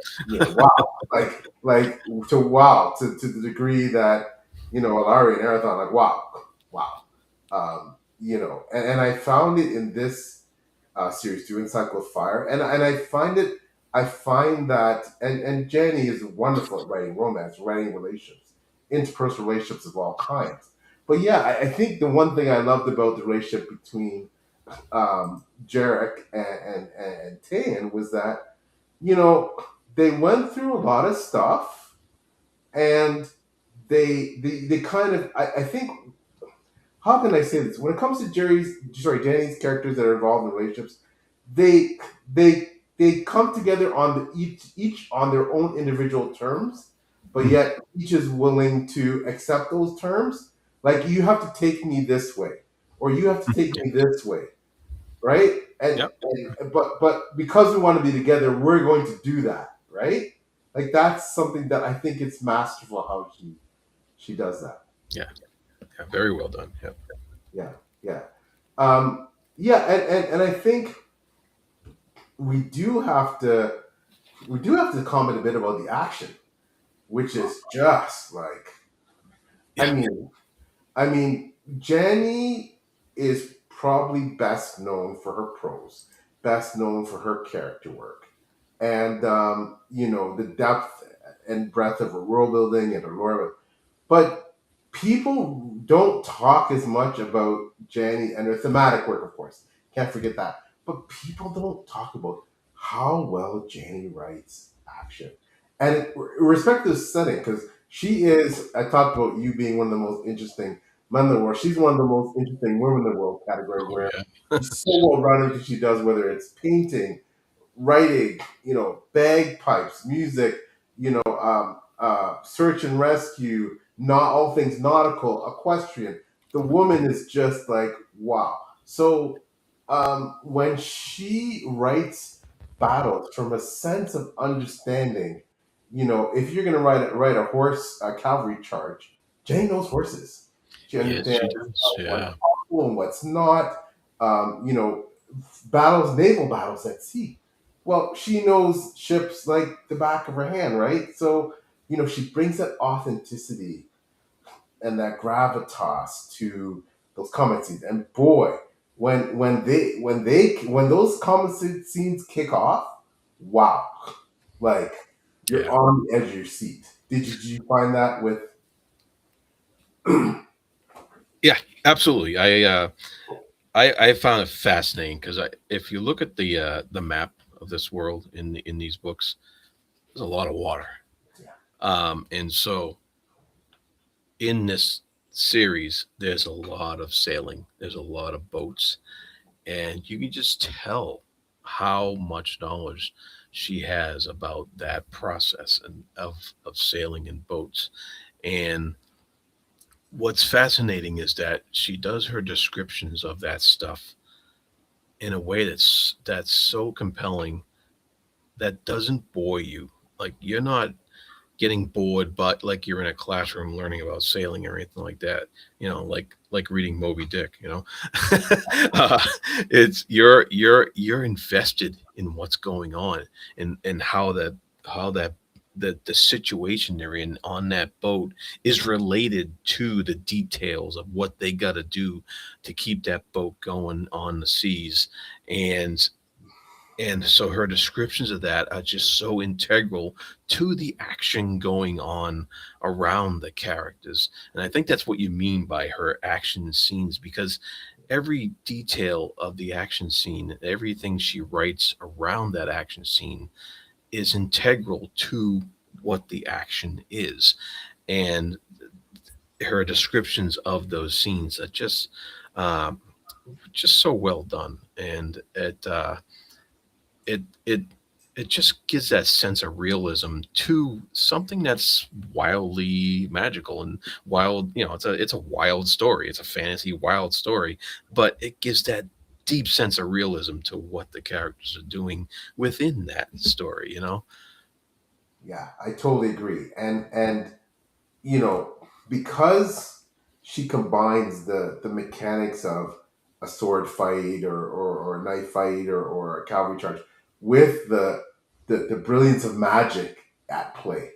wow, to the degree that Alari and Arathon, like wow. And I found it in this series doing Cycle of Fire, and I find that, and Jenny is wonderful at writing romance, writing relationships, interpersonal relationships of all kinds. But yeah, I think the one thing I loved about the relationship between Jarek and Tan was that you know they went through a lot of stuff, and they kind of I think how can I say this? When it comes to Janny's characters that are involved in relationships, they they come together on each on their own individual terms, but yet each is willing to accept those terms. Like you have to take me this way, or you have to take Yeah. me this way, right? Yep. But because we want to be together, we're going to do that, right? Like that's something that I think it's masterful how she does that. Yeah. Yeah. Very well done. Yep. Yeah, yeah, yeah, and I think we do have to comment a bit about the action, which is just like I Yeah. mean I mean Janny is probably best known for her prose, best known for her character work, and the depth and breadth of her world building and her lore. But people don't talk as much about Janny and her thematic work, of course. Can't forget that. But people don't talk about how well Janny writes action. And irrespective of setting, because she is, I talked about you being one of the most interesting men in the world. She's one of the most interesting women in the world category Oh where yeah. she's so well rounded that she does, whether it's painting, writing, bagpipes, music, search and rescue, not all things nautical, equestrian. The woman is just like wow. So when she writes battles from a sense of understanding, if you're gonna write a horse a cavalry charge, Jane knows horses. She Yes, understands she does. what's Yeah. possible and what's not. Battles, naval battles at sea. Well, she knows ships like the back of her hand, right? So, she brings that authenticity and that gravitas to those combat scenes. And boy, when those combat scenes kick off, wow, like you're Yeah. on the edge of your seat. Did you find that with? Yeah. Absolutely. I found it fascinating because if you look at the map of this world in these books, there's a lot of water. Yeah, And so in this series, there's a lot of sailing. There's a lot of boats, and you can just tell how much knowledge she has about that process and of sailing in boats. And what's fascinating is that she does her descriptions of that stuff in a way that's so compelling that doesn't bore you. Like you're not getting bored, but like you're in a classroom learning about sailing or anything like that. Like reading Moby Dick. uh, it's you're invested in what's going on and how that the situation they're in on that boat is related to the details of what they got to do to keep that boat going on the seas. And and so her descriptions of that are just so integral to the action going on around the characters. And I think that's what you mean by her action scenes, because every detail of the action scene, everything she writes around that action scene is integral to what the action is. And her descriptions of those scenes are um, just so well done. And it it just gives that sense of realism to something that's wildly magical and wild. It's a wild story. It's a fantasy wild story, but it gives that deep sense of realism to what the characters are doing within that story. yeah, I totally agree. And you know, because she combines the mechanics of a sword fight or a knife fight or a cavalry charge with the brilliance of magic at play,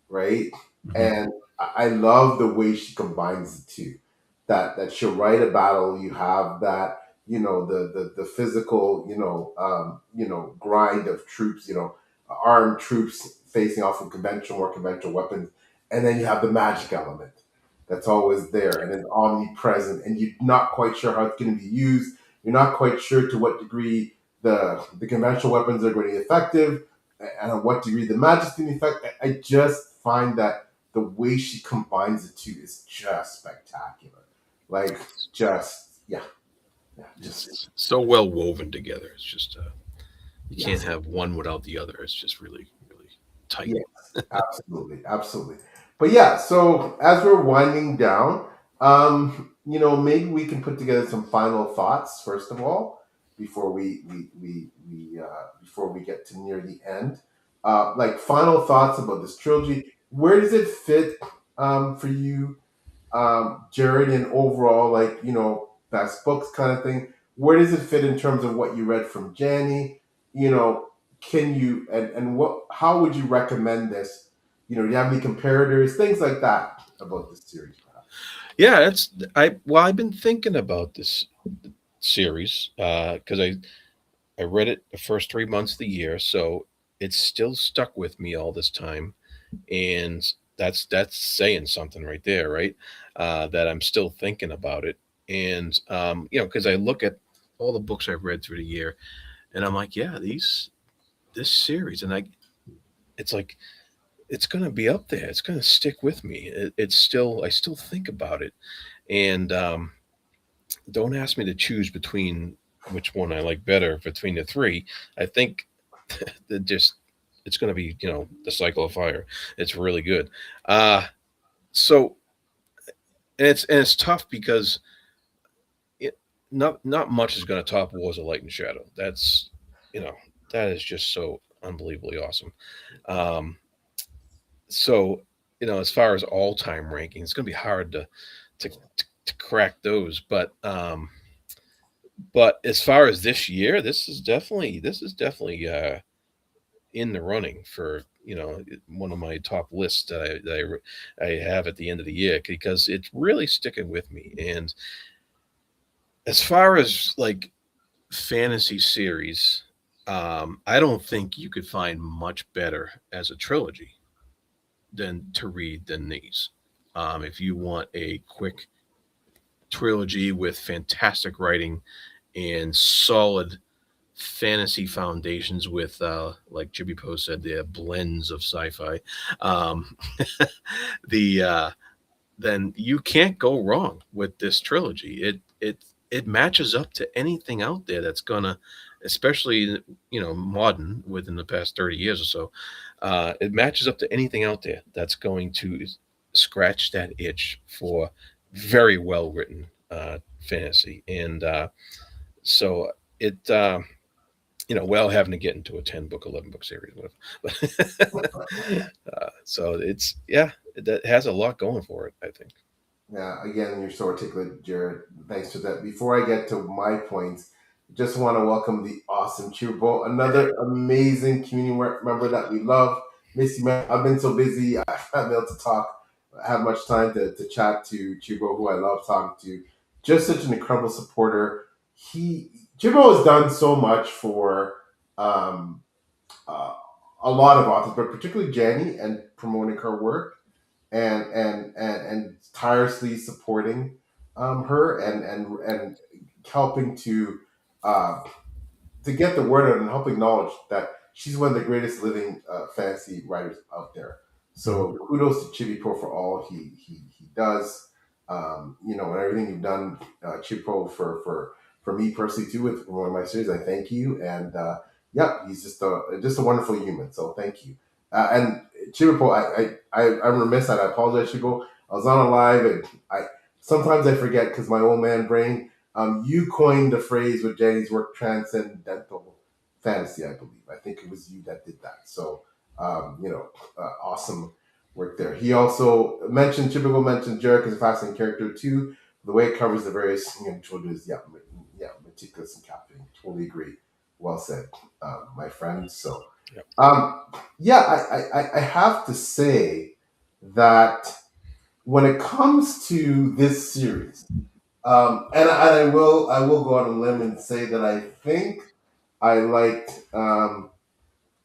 right? Mhm. And I love the way she combines the two. That she'll write a battle, you have that, the physical, grind of troops, armed troops facing off with more conventional weapons, and then you have the magic element that's always there and is omnipresent, and you're not quite sure how it's going to be used. You're not quite sure to what degree the conventional weapons are going to be effective and at what degree the magic's going to be effective. I just find that the way she combines the two is just spectacular. Like, just yeah, yeah, just It's so well woven together. It's just you can't yes. have one without the other. It's just really really tight. Yes, absolutely, absolutely. But yeah, so as we're winding down, maybe we can put together some final thoughts first of all before before we get to near the end. Like final thoughts about this trilogy. Where does it fit for you, Jared, and overall, like best books kind of thing? Where does it fit in terms of what you read from Janny? You know, can you and what? How would you recommend this? Do you have any comparators, things like that about this series, perhaps? Yeah, it's I've been thinking about this series because I read it the first 3 months of the year, so it's still stuck with me all this time, and that's saying something right there, right? That I'm still thinking about it, and because I look at all the books I've read through the year, and I'm like, yeah, this series, and it's like it's gonna be up there. It's gonna stick with me. It's still I still think about it, and don't ask me to choose between which one I like better between the three. I think that just it's going to be the cycle of fire. It's really good. Uh so and it's tough because it, not much is going to top Wars of Light and Shadow. That's you know that is just so unbelievably awesome. Um so as far as all time ranking, it's going to be hard to crack those, but as far as this year, this is definitely in the running for one of my top lists that I have at the end of the year because it's really sticking with me. And as far as like fantasy series, I don't think you could find much better as a trilogy than to read than these. If you want a quick trilogy with fantastic writing and solid fantasy foundations with like Jimmy Poe said, the blends of sci-fi, um, the then you can't go wrong with this trilogy. It matches up to anything out there that's gonna, especially modern within the past 30 years or so. It matches up to anything out there that's going to scratch that itch for very well written fantasy. And so it well, having to get into a 10 book, 11 book series, whatever. So it's that has a lot going for it, I think. Yeah, again, you're so articulate, Jared. Thanks for that. Before I get to my points, just want to welcome the awesome Chibo, another amazing community member that we love. Miss you, man. I've been so busy. I haven't been able to have much time to chat to Chibo, who I love talking to. Just such an incredible supporter. Chibo has done so much for um, uh, a lot of authors, but particularly Janny and promoting her work and tirelessly supporting her and helping uh, to get the word out and help acknowledge that she's one of the greatest living fantasy writers out there. Mhm. So kudos to Chibi Pro for all he does. And everything you've done, Chibi Pro for me personally too with one of my series. I thank you, and yeah, he's just a wonderful human. So thank you. And Chibi I'm remiss that I apologize, Chibo. I was on a live, and I sometimes I forget because my old man brain. You coined the phrase with Jenny's work, transcendental fantasy, I believe. I think it was you that did that. So, awesome work there. He also typical mentioned Jarrod is a fascinating character too. The way it covers the various children is, yeah, meticulous and captivating. Totally agree. Well said, my friend. So, Yep. um, yeah, I have to say that when it comes to this series, and I will go on a limb and say that I think I liked and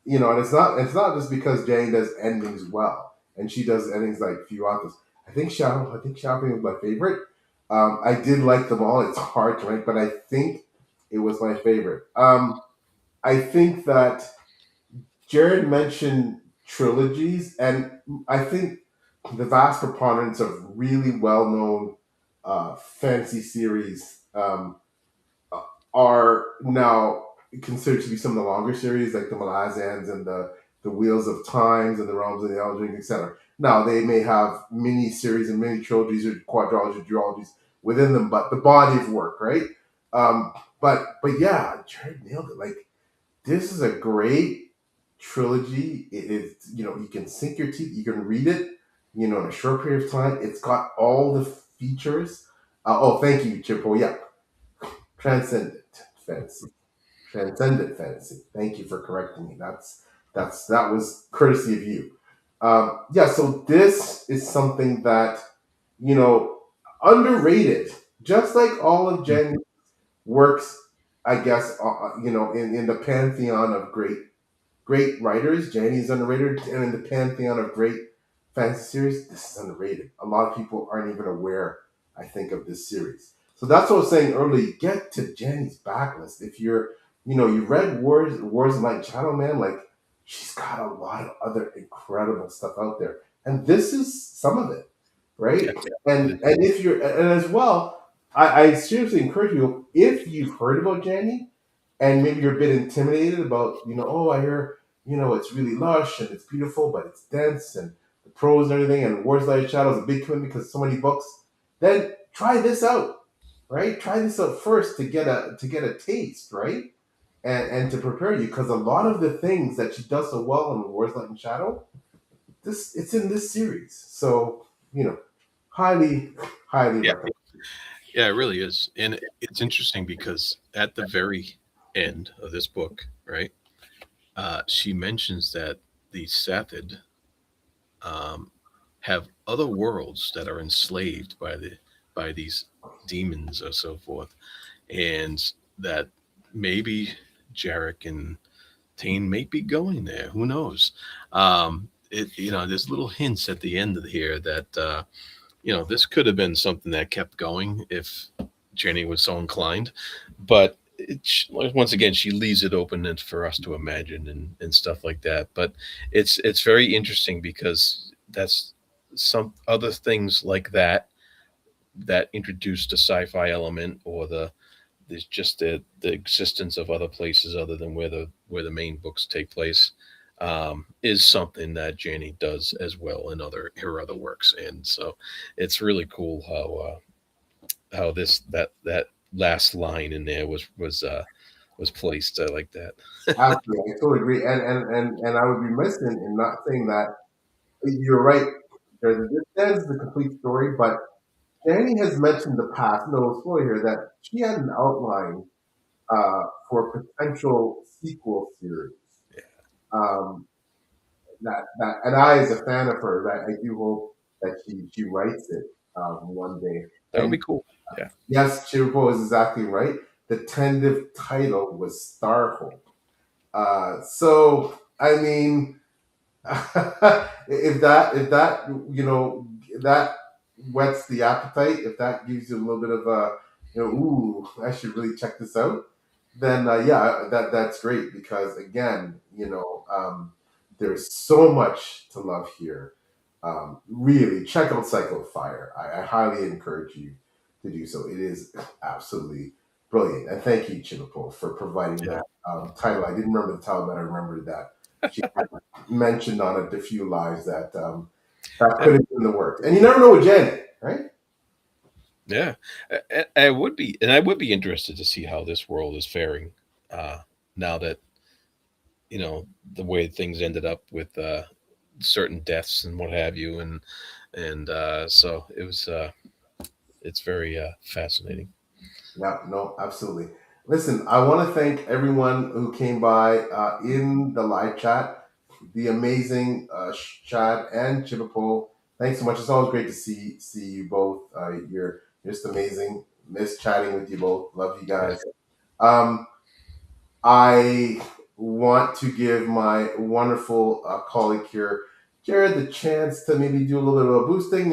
it's not just because Jane does endings well and she does endings like few authors. I think Shopping was my favorite. I did like them all. It's hard to rank, but I think it was my favorite. I think that Jared mentioned trilogies, and I think the vast preponderance of really well known fantasy series are now considered to be some of the longer series, like the Malazans and the Wheels of Times and the Realms of the Eldring, etc. Now they may have mini series and mini trilogies or quadrilogies, duologies within them, but the body of work, right? Um, but yeah, Jared nailed it. Like this is a great trilogy. It is, you can sink your teeth, you can read it, in a short period of time. It's got all the features. Oh, thank you, Chipo. Yeah, transcendent fantasy, transcendent fantasy. Thank you for correcting me. That was courtesy of you. Yeah, so this is something that you know underrated, just like all of Jen's works. I guess in the pantheon of great writers. Janny is underrated, and in the pantheon of great fantasy series, this is underrated. A lot of people aren't even aware, I think, of this series. So that's what I was saying earlier. Get to Janny's backlist. If you read Wars of Light and Shadow, man, like she's got a lot of other incredible stuff out there, and this is some of it, Yeah, right? it And if you're and as well, I seriously encourage you if you've heard about Janny and maybe you're a bit intimidated about, oh, I hear, it's really lush and it's beautiful, but it's dense and the prose and everything, and Wars Light Shadow is a big commitment because so many books. Then try this out, right? Try this out first to get a taste, right? And to prepare you, because a lot of the things that she does so well in Wars Light and Shadow, it's in this series. So, highly, highly yeah, recommend. yeah, it really is. And it's interesting because at the very end of this book, right, she mentions that the Sathid um, have other worlds that are enslaved by these demons or so forth, and that maybe Jarek and Tane may be going there. Who knows? There's little hints at the end of here that this could have been something that kept going if Jenny was so inclined, but once again, she leaves it open for us to imagine and stuff like that. But it's very interesting because that's some other things like that introduce the sci-fi element or there's just the existence of other places other than where the main books take place is something that Janie does as well in her other works, and so it's really cool how that last line in there was placed like that. Absolutely, I totally agree, and I would be remiss in not saying that you're right. This is the complete story, but Danny has mentioned in the past, no spoiler here, that she had an outline for a potential sequel series. Um, and I, as a fan of her, that I do hope that she writes it one day. That would And be cool. Yeah. yes, Chiripo is exactly right. The tentative title was Starhold. So I mean, if that that whets the appetite, if that gives you a little bit of a ooh, I should really check this out, then yeah, that's great because again, there's so much to love here. Really, check out Cycle of Fire. I highly encourage you to do so. It is absolutely brilliant, and thank you, Chinipo, for providing Yeah. that title. I didn't remember the title, but I remembered that she had mentioned on it a few lives that Yeah. could have been the work. And you never know with Janet, right? Yeah. I would be interested to see how this world is faring now that the way things ended up with certain deaths and what have you, and so it's very fascinating. Yeah, no, absolutely. Listen, I want to thank everyone who came by in the live chat, the amazing Chad and Chibipo. Thanks so much. It's always great to see you both. You're just amazing. Miss chatting with you both. Love you Yeah. guys. Um, I want to give my wonderful colleague here, Jared, the chance to maybe do a little bit of a boosting.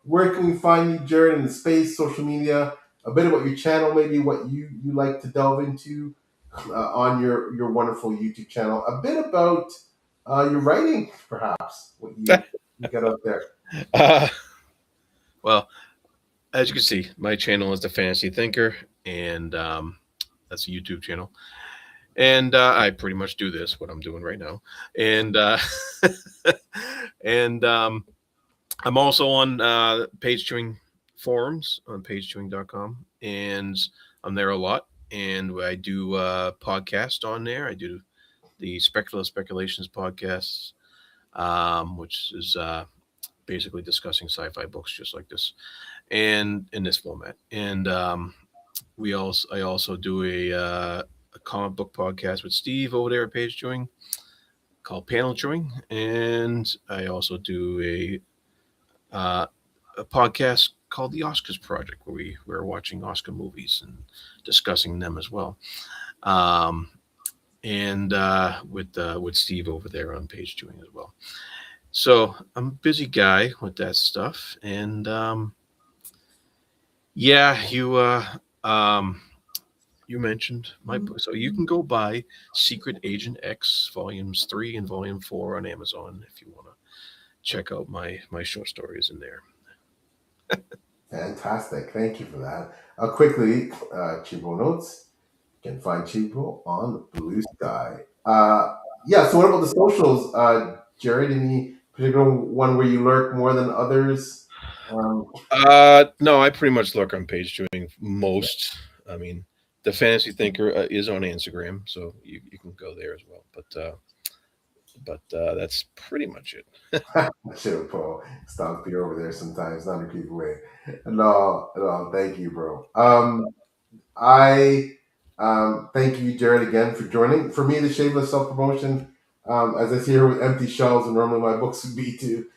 Where can we find you, Jared, in the space, social media? A bit about your channel, maybe what you like to delve into on your wonderful YouTube channel. A bit about your writing, perhaps what you get out there. uh, well, as you can see, my channel is the Fantasy Thinker, and that's a YouTube channel. And I pretty much do this, what I'm doing right now. And and I'm also on page chewing forums on pagechewing.com, and I'm there a lot. And I do podcast on there. I do the Speculative Speculations podcasts, which is basically discussing sci-fi books just like this, and in this format. And I also do a comic book podcast with Steve over there at Page Chewing called Panel Chewing, and I also do a podcast called the Oscars Project, where we're watching Oscar movies and discussing them as well. Um, and with Steve over there on Page Chewing as well. So I'm a busy guy with that stuff, and yeah, you mentioned my book, so you can go buy Secret Agent X Volumes 3 and Volume 4 on Amazon if you want to check out my short stories in there. Fantastic. Thank you for that. Quickly, Chibo notes. You can find Chibo on Blue Sky. Yeah, so what about the socials? Jared, any particular one where you lurk more than others? Um, No, I pretty much lurk on Page Chewing most. I mean, the Fantasy Thinker is on Instagram, so you can go there as well. But that's pretty much it. Chill, Paul. Stop be over there sometimes, not to keep away. No, no, thank you, bro. I thank you, Jared, again for joining. For me, the shameless self promotion, as I see here with empty shelves, and normally my books would be too.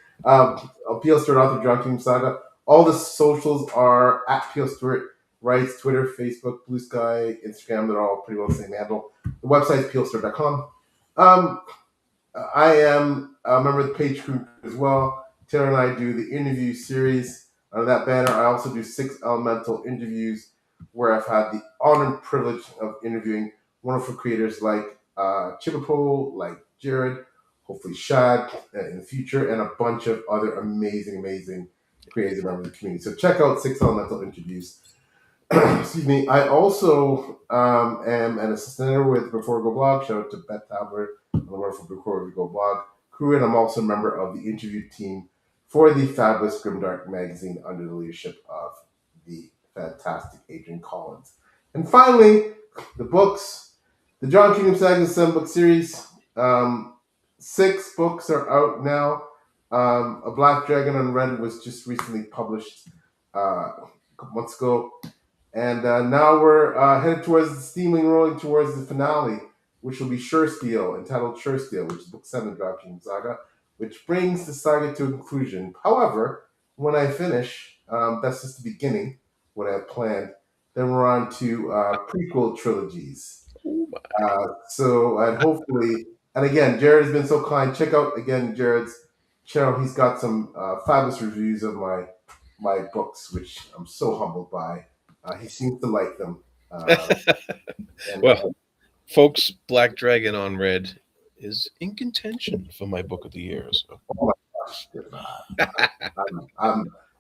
Peel Stewart, author, John King Saga. All the socials are at Peel Stewart. Writes Twitter, Facebook, Blue Sky, Instagram. They're all pretty well the same handle. The website is peelstewart.com. Um, I am a member of the Page Crew as well. Taylor and I do the interview series under that banner. I also do 6 elemental interviews where I've had the honor and privilege of interviewing wonderful creators like Chibapo, like Jared, hopefully Shad in the future, and a bunch of other amazing creators members of the community. So check out 6 elemental interviews. Excuse me. I also am an assistant editor with Before We Go blog. Shout out to Beth Tabler on the wonderful Before We Go blog crew, and I'm also a member of the interview team for the fabulous Grimdark magazine under the leadership of the fantastic Adrian Collins. And finally, the books, the John Kingdom Saga 7-book series. 6 books are out now. A Black Dragon Unread was just recently published a couple months ago. And now we're headed towards the steaming rolling towards the finale, which will be Sure Steel, entitled Sure Steel, which is book 7 of Dark Kingdom Saga, which brings the saga to a conclusion. However, when I finish, that's just the beginning, what I have planned. Then we're on to prequel trilogies. Oh my. So I'd hopefully, and again, Jared has been so kind. Check out again Jared's channel. He's got some fabulous reviews of my books, which I'm so humbled by. He seems to like them. And Well, folks, Black Dragon on Red is in contention for my book of the year. So oh my gosh, good.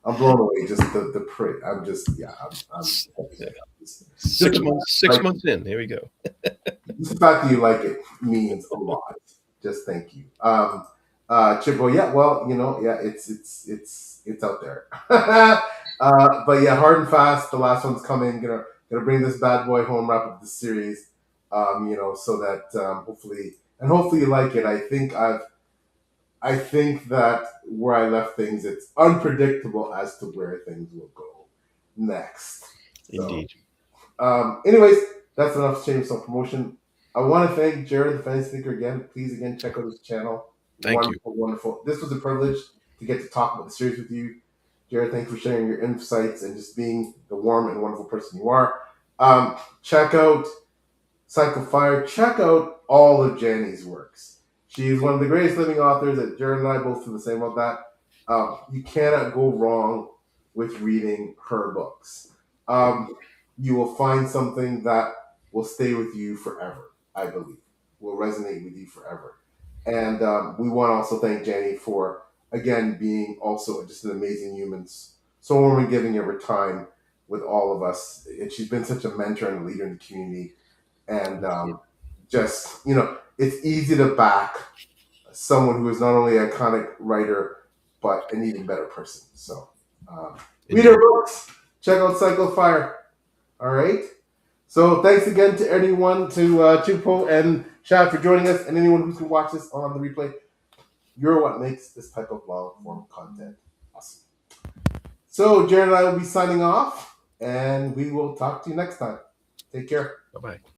I'm blown away. Just the print. I'm just yeah. I'm yeah. just, six the months fact, six like, months in. Here we go. just the fact that you like it means a lot. Just thank you. Chippo, yeah, well, yeah, it's out there. But yeah, hard and fast. The last one's coming. Gonna bring this bad boy home. Wrap up the series. So that hopefully you like it. I think that where I left things, it's unpredictable as to where things will go next. So, Indeed. anyways, that's enough shameless self promotion. I want to thank Jared, the Fantasy Thinker, again. Please, again, check out his channel. Thank you. Wonderful. This was a privilege to get to talk about the series with you. Jared, thanks for sharing your insights and just being the warm and wonderful person you are. Check out Cycle Fire. Check out all of Janny's works. She's one of the greatest living authors that Jared and I both feel the same about that. You cannot go wrong with reading her books. You will find something that will stay with you forever, I believe, will resonate with you forever. And we want to also thank Janny for, again, being also just an amazing human so warmly giving of her time with all of us. And she's been such a mentor and a leader in the community. And just, it's easy to back someone who is not only an iconic writer, but an even better person. So, read her books. Check out Cycle Fire. All right. So thanks again to everyone, to Chupo and Chad for joining us, and anyone who's going to watch this on the replay. You're what makes this type of long form content awesome. So Jarrod and I will be signing off, and we will talk to you next time. Take care. Bye-bye.